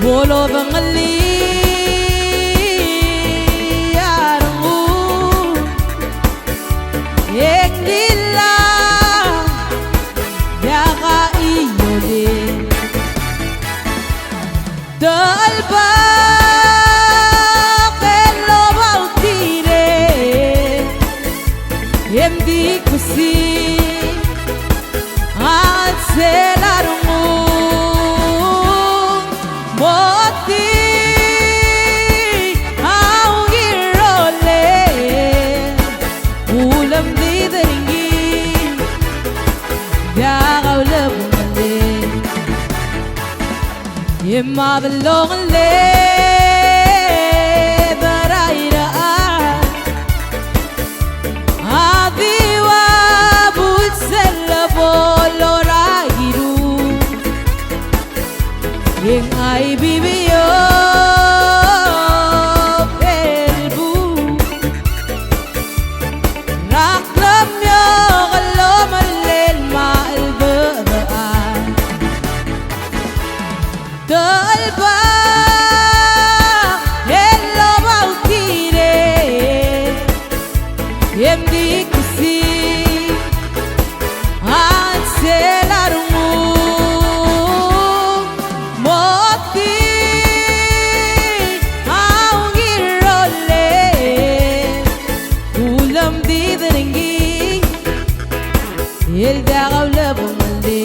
bolo bangali yarangu ek dilla yaga iyole dalba kello baltire emdi kusi anselarungu moti aungirole ulam didringi yagawlabungle yemma belongle baraira adiwa bulsella bolora giru yang ai bibiyo pelbu raklam yo galom allel ma albaan dalba hello bautire yemdi kusi anselarungu el dagawla bungalde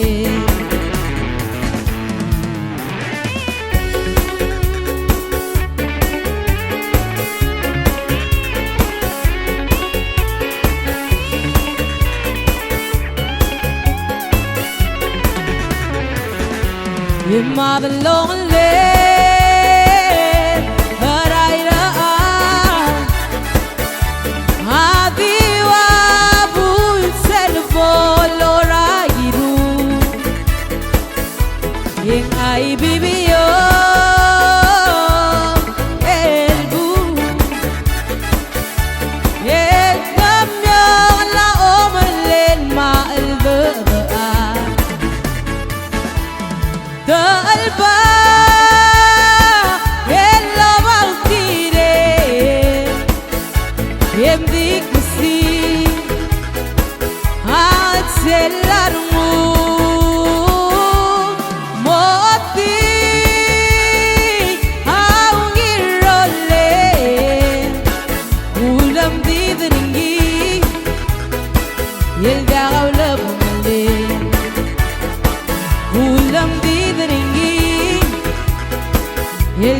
yemma belongle haraira adiwa bulsel bolora giru yang ai bibiyo elbu yekamyo la omerlen ma elbaa dalba hello baltire emdi kusi anselarungu moti aungirole ulam didringi yel dagawla bungalde ulam didringi el